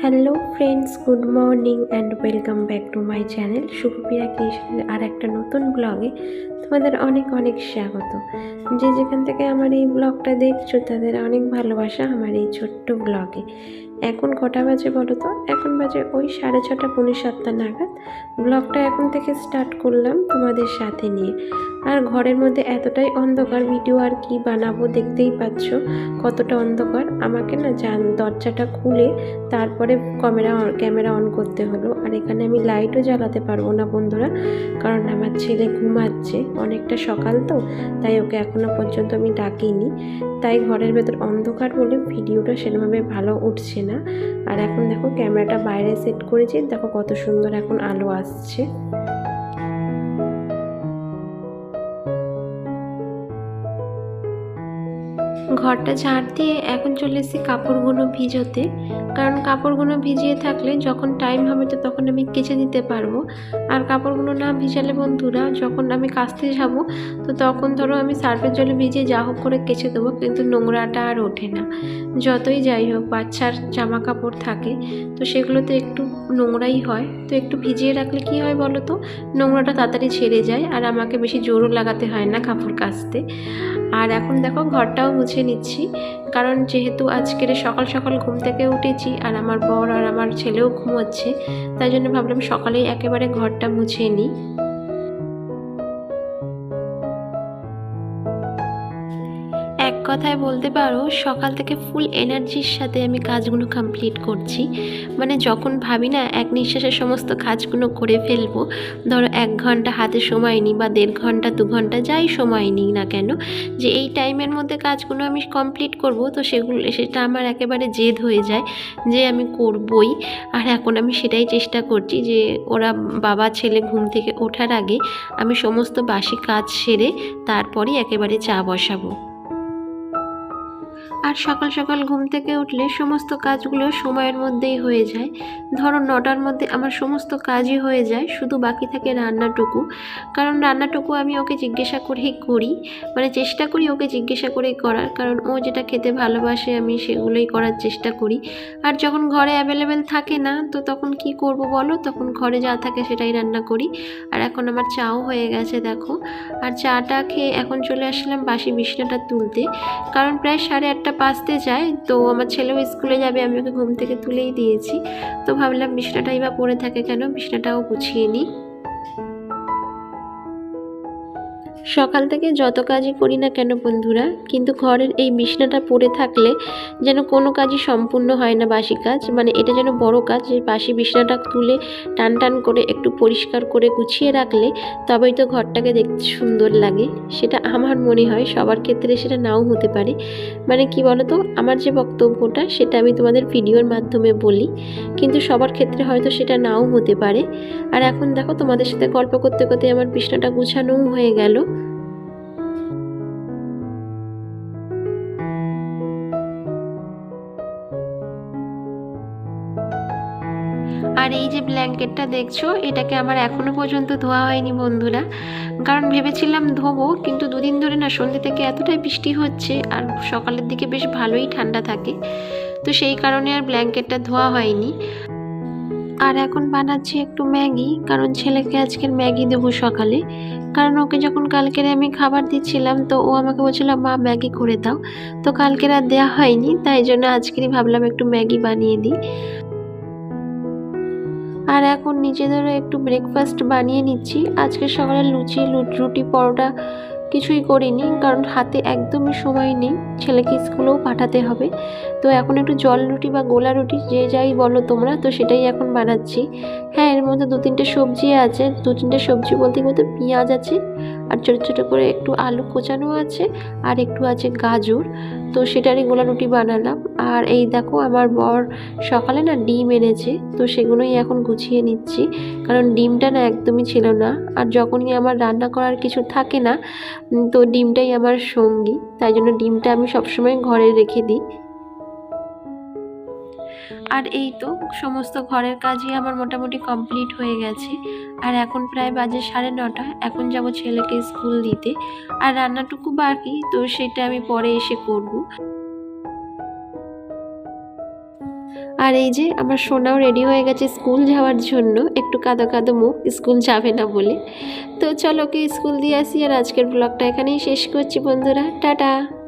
Hello friends, good morning and welcome back to my channel Sukhpriya ক্রিয়েশনের আর একটা নতুন ব্লগে তোমাদের অনেক অনেক স্বাগত। যে যেখান থেকে আমার এই ব্লগটা দেখছো তাদের অনেক ভালোবাসা আমার এই ছোট্ট ব্লগে। এখন কটা বাজে বলো তো? এখন বাজে ওই 6:30 পৌনে 7টা নাগাদ। ব্লগটা এখন থেকে স্টার্ট করলাম তোমাদের সাথে নিয়ে। আর ঘরের মধ্যে এতটাই অন্ধকার, ভিডিও আর কি বানাবো দেখতেই পাচ্ছ কতটা অন্ধকার। আমাকে না দরজাটা খুলে তারপরে ক্যামেরা অন করতে হলো। আর এখানে আমি লাইটও জ্বালাতে পারবো না বন্ধুরা, কারণ আমার ছেলে ঘুমাচ্ছে, অনেকটা সকাল তো, তাই ওকে এখনো পর্যন্ত আমি ডাকিনি। তাই ঘরের ভেতর অন্ধকার বলে ভিডিওটা সেরকমভাবে ভালো উঠছে না। আর এখন দেখো ক্যামেরাটা বাইরে সেট করেছি, দেখো কত সুন্দর এখন আলো আসছে। ঘরটা ঝাড় দিয়ে এখন চলে এসেছি কাপড়গুলো ভিজোতে, কারণ কাপড়গুলো ভিজিয়ে থাকলে যখন টাইম হবে তো তখন আমি কেচে দিতে পারবো। আর কাপড়গুলো না ভিজালে বন্ধুরা যখন আমি কাচতে যাবো তো তখন ধরো আমি সার্ফের জলে ভিজিয়ে যা হোক করে কেচে দেবো, কিন্তু নোংরাটা আর ওঠে না। যতই যাই হোক বাচ্চার জামা কাপড় থাকে তো সেগুলো তো একটু নোংরাই হয়, তো একটু ভিজিয়ে রাখলে কি হয় বলো তো, নোংরাটা তাড়াতাড়ি ছেড়ে যায় আর আমাকে বেশি জোরও লাগাতে হয় না কাপড় কাচতে। আর এখন দেখো ঘরটাও মুছে নিচ্ছি, কারণ যেহেতু আজকের সকাল সকাল ঘুম থেকে উঠেছি আর আমার বর আর আমার ছেলেও ঘুমোচ্ছে, তাই জন্য ভাবলাম সকালেই একেবারে ঘরটা মুছে নিই। এক কথায় বলতে পারো সকাল থেকে ফুল এনার্জির সাথে আমি কাজগুলো কমপ্লিট করছি। মানে যখন ভাবি না এক নিঃশ্বাসে সমস্ত কাজগুলো করে ফেলবো, ধরো 1 ঘন্টা হাতে সময় নিই বা 1.5 ঘন্টা 2 ঘন্টা যাই সময় নিই না কেন, যে এই টাইমের মধ্যে কাজগুলো আমি কমপ্লিট করব, তো সেটা আমার একেবারে জেদ হয়ে যায় যে আমি করবই। আর এখন আমি সেটাই চেষ্টা করছি যে ওরা বাবা ছেলে ঘুম থেকে ওঠার আগে আমি সমস্ত বাসি কাজ সেরে তারপরেই একেবারে চা বসাবো। আর সকাল সকাল ঘুম থেকে উঠলে সমস্ত কাজগুলো সময়ের মধ্যেই হয়ে যায়। ধরো 9টার মধ্যে আমার সমস্ত কাজই হয়ে যায়, শুধু বাকি থাকে রান্নাটুকু। কারণ রান্নাটুকু আমি ওকে জিজ্ঞাসা করেই করি, মানে চেষ্টা করি ওকে জিজ্ঞাসা করেই করার, কারণ ও যেটা খেতে ভালোবাসে আমি সেগুলোই করার চেষ্টা করি। আর যখন ঘরে অ্যাভেলেবেল থাকে না তো তখন কি করব বলো, তখন ঘরে যা থাকে সেটাই রান্না করি। আর এখন আমার চাও হয়ে গেছে দেখো। আর চাটা খেয়ে এখন চলে আসলাম বাসি বিছানাটা তুলতে, কারণ প্রায় 8:30 বাজতে যায়, তো আমার ছেলেও স্কুলে যাবে, আমি ওকে ঘুম থেকে তুলেই দিয়েছি। তো ভাবলাম বিছানাটাই বা পড়ে থাকে কেন, বিছানাটাও গুছিয়ে নিই। সকাল থেকে যত কাজই করি না কেন বন্ধুরা, কিন্তু ঘরের এই বিছানাটা পড়ে থাকলে যেন কোনো কাজই সম্পূর্ণ হয় না, বাসি কাজ। মানে এটা যেন বড় কাজ, যে বাসি বিছানাটা তুলে টান টান করে একটু পরিষ্কার করে গুছিয়ে রাখলে তবেই তো ঘরটাকে দেখতে সুন্দর লাগে। সেটা আমার মনে হয়, সবার ক্ষেত্রে সেটা নাও হতে পারে। মানে কি বলো তো, আমার যে বক্তব্যটা সেটা আমি তোমাদের ভিডিওর মাধ্যমে বলি, কিন্তু সবার ক্ষেত্রে হয়তো সেটা নাও হতে পারে। আর এখন দেখো তোমাদের সাথে গল্প করতে করতে আমার বিছানাটা গুছানোও হয়ে গেল। আর এই যে ব্ল্যাঙ্কেটটা দেখছো, এটাকে আমার এখনো পর্যন্ত ধোয়া হয়নি বন্ধুরা, কারণ ভেবেছিলাম ধোবো, কিন্তু 2 দিন ধরে না সন্ধ্যে থেকে এতটাই বৃষ্টি হচ্ছে আর সকালের দিকে বেশ ভালোই ঠান্ডা থাকে, তো সেই কারণে আর ব্ল্যাঙ্কেটটা ধোয়া হয়নি। আর এখন বানাচ্ছি একটু ম্যাগি, কারণ ছেলেকে আজকের ম্যাগি দেবো সকালে। কারণ ওকে যখন কালকের আমি খাবার দিচ্ছিলাম তো ও আমাকে বলছিল মা ম্যাগি করে দাও, তো কালকের আর দেওয়া হয়নি, তাই জন্য আজকেরই ভাবলাম একটু ম্যাগি বানিয়ে দিই। আর এখন নিজেদেরও একটু ব্রেকফাস্ট বানিয়ে নিচ্ছি। আজকে সকালে রুটি পরোটা কিছুই করিনি, কারণ হাতে একদমই সময় নেই, ছেলেকে স্কুলেও পাঠাতে হবে। তো এখন একটু জল রুটি বা গোলা রুটি যে যাই বলো তোমরা, তো সেটাই এখন বানাচ্ছি। হ্যাঁ, এর মধ্যে 2-3টে সবজি আছে, 2-3টে সবজি বলতে বলতে পেঁয়াজ আছে, আর ছোটো ছোটো করে একটু আলু কোচানো আছে, আর একটু আছে গাজর, তো সেটারই গোলা রুটি বানালাম। আর এই দেখো আমার বর সকালে না ডিম এনেছে, তো সেগুলোই এখন গুছিয়ে নিচ্ছি, কারণ ডিমটা না একদমই ছিল না। আর যখনই আমার রান্না করার কিছু থাকে না তো ডিমটাই আমার সঙ্গী, তাই জন্য ডিমটা আমি সবসময় ঘরে রেখে দিই। আর এই তো সমস্ত ঘরের কাজই আমার মোটামুটি কমপ্লিট হয়ে গেছে। আর এখন প্রায় বাজে 9:30, এখন যাব ছেলেকে স্কুল দিতে। আর রান্নাটুকু বাকি, তো সেটা আমি পরে এসে করব। আর এই যে আমার সোনাও রেডি হয়ে গেছে স্কুল যাওয়ার জন্য, একটু কাঁদো কাঁদো মুখ, স্কুল যাবে না বলে। তো চলো ওকে স্কুল দিয়ে আসি, আর আজকের ব্লগটা এখানেই শেষ করছি বন্ধুরা, টাটা।